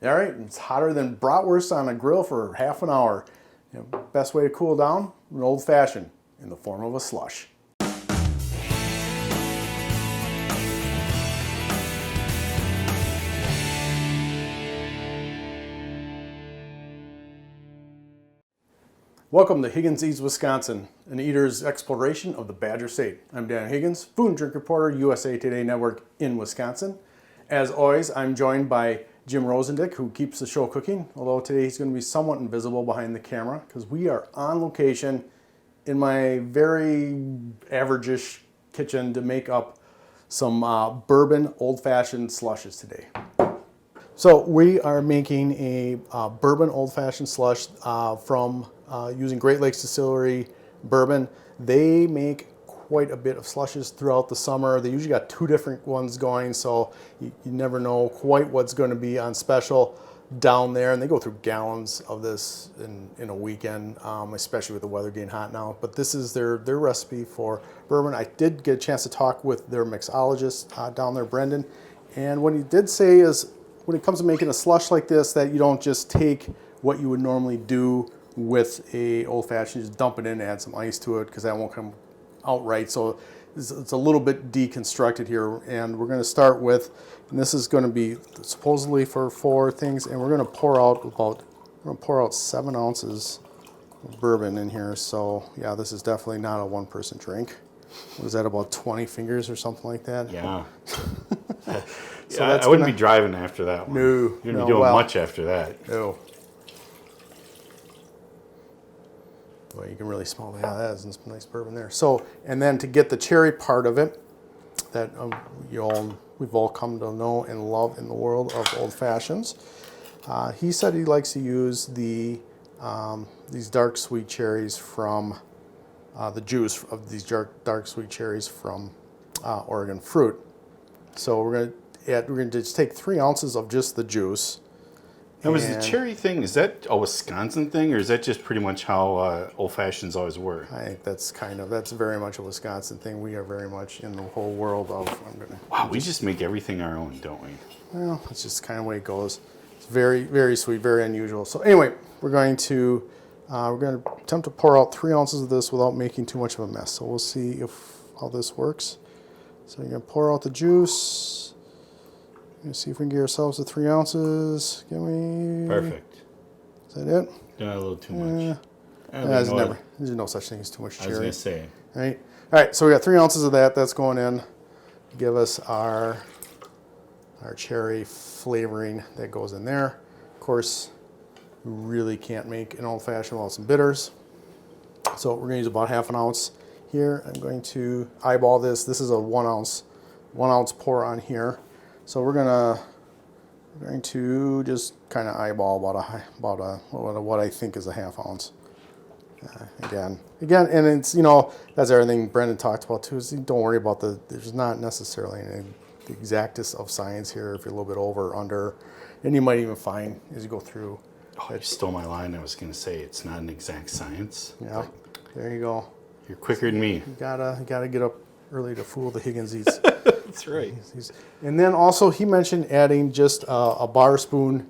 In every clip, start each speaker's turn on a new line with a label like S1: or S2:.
S1: All right, it's hotter than bratwurst on a grill for half an hour. Best way to cool down, an old fashioned in the form of a slush. Welcome to Higgins Eats Wisconsin, an eater's exploration of the Badger State. I'm Dan Higgins, food and drink reporter, USA Today Network in Wisconsin. As always, I'm joined by Jim Rosendick, who keeps the show cooking, although today he's going to be somewhat invisible behind the camera because we are on location in my very average-ish kitchen to make up some bourbon old-fashioned slushes today. So we are making a bourbon old-fashioned slush from using Great Lakes Distillery bourbon. They make quite a bit of slushes throughout the summer. They usually got two different ones going, so you never know quite what's going to be on special down there. And they go through gallons of this in a weekend, especially with the weather getting hot now. But this is their recipe for bourbon. I did get a chance to talk with their mixologist down there, Brendan. And what he did say is when it comes to making a slush like this, that you don't just take what you would normally do with a old fashioned, just dump it in and add some ice to it because that won't come out right. So it's a little bit deconstructed here, and we're going to start with, and this is going to be supposedly for 4 things, and we're going to pour out 7 ounces of bourbon in here. So yeah, this is definitely not a one-person drink. What is that, about 20 fingers or something like that?
S2: Yeah.
S1: So
S2: I wouldn't be driving after that one.
S1: No,
S2: you wouldn't be doing much after that.
S1: No. Well, you can really smell that. That is some nice bourbon there. So, and then to get the cherry part of it, that we've all come to know and love in the world of old fashions. He said he likes to use these dark sweet cherries from the juice of these dark sweet cherries from Oregon fruit. So we're going to just take 3 ounces of just the juice.
S2: Now, is the cherry thing, is that a Wisconsin thing, or is that just pretty much how old fashions always were?
S1: I think that's very much a Wisconsin thing. We are very much in the whole world of.
S2: Wow, we just make everything our own, don't we?
S1: Well, that's just kind of the way it goes. It's very, very sweet, very unusual. So anyway, we're going to attempt to pour out 3 ounces of this without making too much of a mess. So we'll see how this works. So you're going to pour out the juice. Let's see if we can get ourselves to 3 ounces.
S2: Perfect.
S1: Is that it?
S2: Not a little too much.
S1: There's no such thing as too much cherry.
S2: I was going to say.
S1: All right, so we got 3 ounces of that. That's going in. Give us our cherry flavoring that goes in there. Of course, we really can't make an old fashioned without some bitters. So we're going to use about half an ounce here. I'm going to eyeball this. This is a 1 ounce pour on here. So we're going to just kind of eyeball about what I think is a half ounce. Again, and it's, that's everything Brendan talked about too. Is don't worry about there's not necessarily the exactness of science here. If you're a little bit over or under, and you might even find as you go through.
S2: Oh, you stole my line. I was going to say it's not an exact science.
S1: Yeah, there you go.
S2: You're quicker than me.
S1: You gotta get up early to fool the Higgins Eats.
S2: That's right.
S1: And then also he mentioned adding just a bar spoon,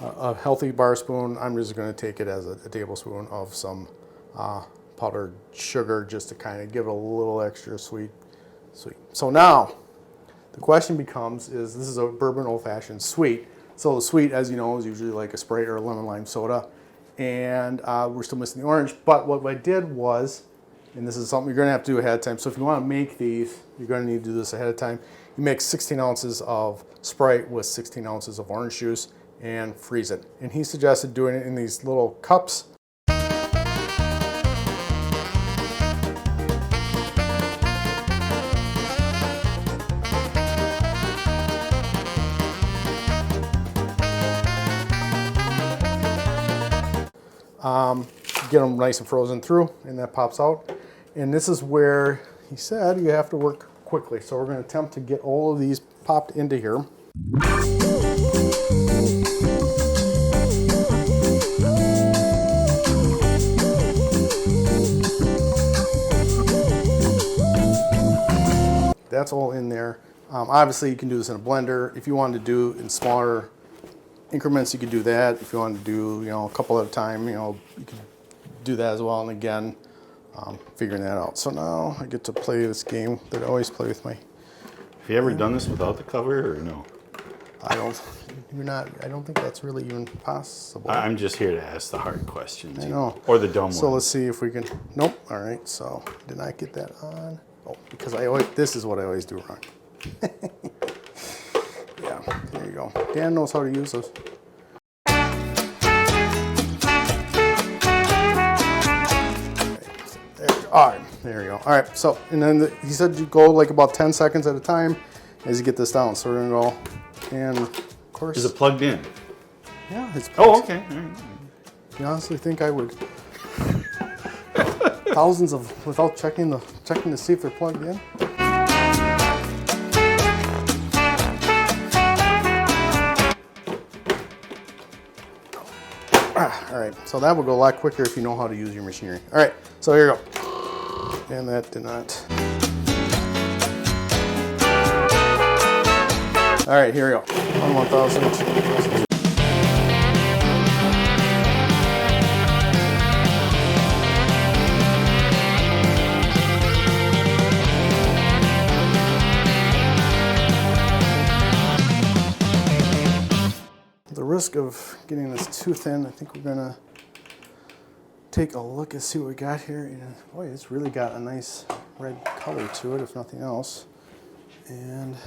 S1: a healthy bar spoon. I'm just going to take it as a tablespoon of some powdered sugar just to kind of give it a little extra sweet. So now the question becomes this is a bourbon old fashioned sweet. So the sweet, as you know, is usually like a Sprite or a lemon lime soda. And we're still missing the orange. But what I did was, and this is something you're going to have to do ahead of time. So if you want to make these, you're going to need to do this ahead of time. You make 16 ounces of Sprite with 16 ounces of orange juice and freeze it. And he suggested doing it in these little cups. Get them nice and frozen through, and that pops out. And this is where he said you have to work quickly. So we're going to attempt to get all of these popped into here. That's all in there. Obviously, you can do this in a blender. If you wanted to do in smaller increments, you could do that. If you want to do, a couple at a time, you could do that as well. And again, figuring that out. So now I get to play this game that I always play with my.
S2: Have you ever done this without the cover or no?
S1: I don't think that's really even possible.
S2: I'm just here to ask the hard questions.
S1: I know.
S2: Or the dumb ones.
S1: So let's see if we can, nope, all right, so did not get that on. Oh, because this is what I always do wrong. Yeah, there you go. Dan knows how to use those. All right, there you go. All right, so, and then he said you go like about 10 seconds at a time as you get this down. So we're gonna go, and of course.
S2: Is it plugged in?
S1: Yeah, it's plugged.
S2: Oh, okay. All right.
S1: You honestly think I would? Thousands of, without checking to see if they're plugged in? All right, so that will go a lot quicker if you know how to use your machinery. All right, so here you go. And that did not. All right, here we go. On 1,000. The risk of getting this too thin, I think we're gonna take a look and see what we got here. And boy, it's really got a nice red color to it, if nothing else. And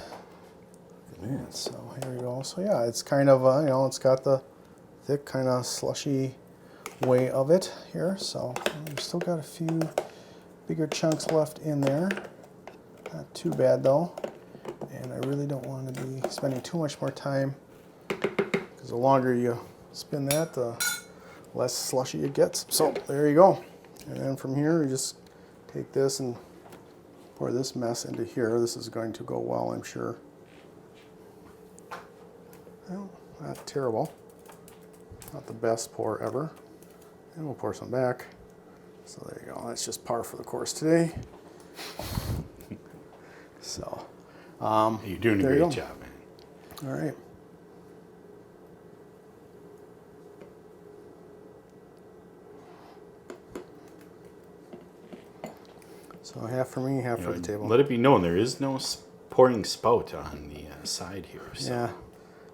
S1: man, so here we go. So yeah, it's kind of it's got the thick kind of slushy way of it here. So we've still got a few bigger chunks left in there. Not too bad though. And I really don't want to be spending too much more time, because the longer you spin that, the less slushy it gets. So there you go. And then from here, you just take this and pour this mess into here. This is going to go well, I'm sure. Well, not terrible. Not the best pour ever. And we'll pour some back. So there you go. That's just par for the course today. So
S2: you're doing a great job, man.
S1: All right. So half for me, half for the table.
S2: Let it be known there is no pouring spout on the side here. So.
S1: Yeah.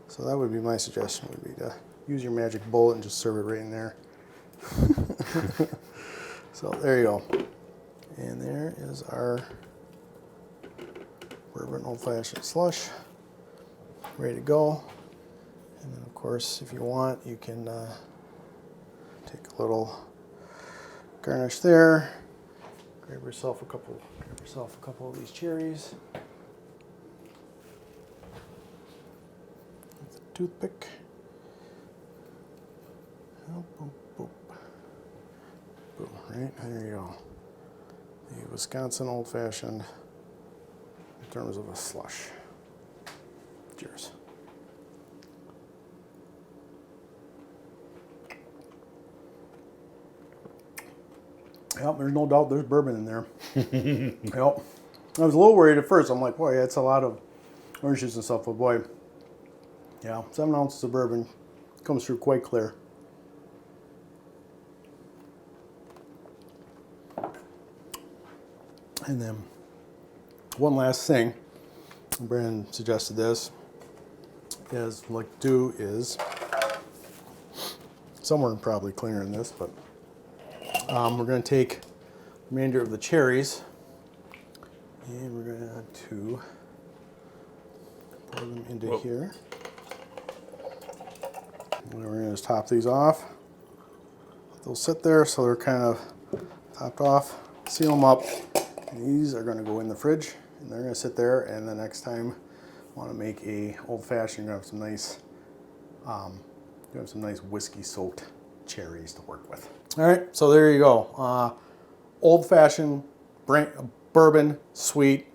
S1: So that would be my suggestion, would be to use your magic bullet and just serve it right in there. So there you go. And there is our bourbon old-fashioned slush, ready to go. And then of course, if you want, you can take a little garnish there. Grab yourself a couple of these cherries. With a toothpick. Oh, boop, boop. Boom, right, there you go. The Wisconsin Old Fashioned in terms of a slush. Cheers. Yep, there's no doubt there's bourbon in there. Yep. I was a little worried at first. I'm like, boy, that's a lot of orange juice and stuff, but boy, yeah, 7 ounces of bourbon comes through quite clear. And then one last thing, Brandon suggested this, is like do is, somewhere probably cleaner than this, but we're going to take the remainder of the cherries and we're going to pour them into here. And we're going to just top these off. They'll sit there so they're kind of topped off. Seal them up. And these are going to go in the fridge and they're going to sit there, and the next time I want to make a old fashioned, you're going to have some nice whiskey soaked cherries to work with. All right, so there you go. Old-fashioned bourbon sweet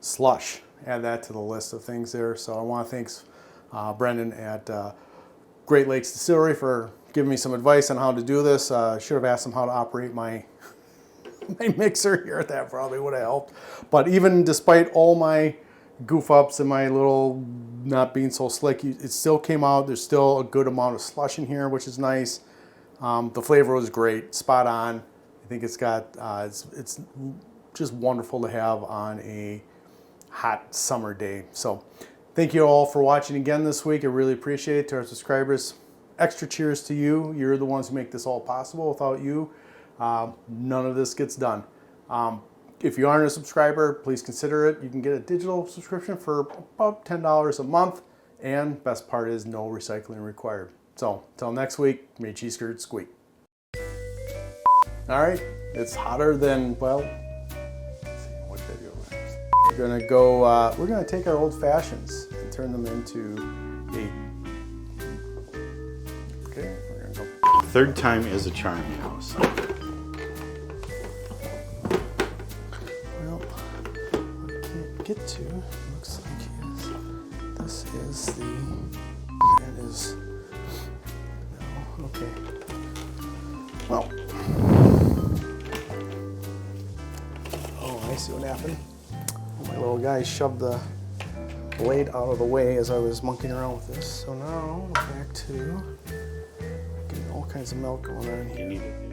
S1: slush. Add that to the list of things there. So I want to thank Brendan at Great Lakes Distillery for giving me some advice on how to do this. Should have asked him how to operate my mixer here. That probably would have helped. But even despite all my goof ups and my little not being so slick, it still came out. There's still a good amount of slush in here, which is nice. The flavor was great, spot on. I think it's got, it's just wonderful to have on a hot summer day. So thank you all for watching again this week. I really appreciate it. To our subscribers, extra cheers to you. You're the ones who make this all possible. Without you, none of this gets done. If you aren't a subscriber, please consider it. You can get a digital subscription for about $10 a month. And best part is no recycling required. So until next week, may cheese curds squeak. All right, it's hotter than, well, let's see, what video? We're gonna take our old fashions and turn them into okay, we're gonna go.
S2: Third time is a charm, house.
S1: Well, what I can't get to, looks like is, this is that is, no, okay. Well, oh, I see what happened. My little guy shoved the blade out of the way as I was monkeying around with this. So now, back to getting all kinds of milk going on here.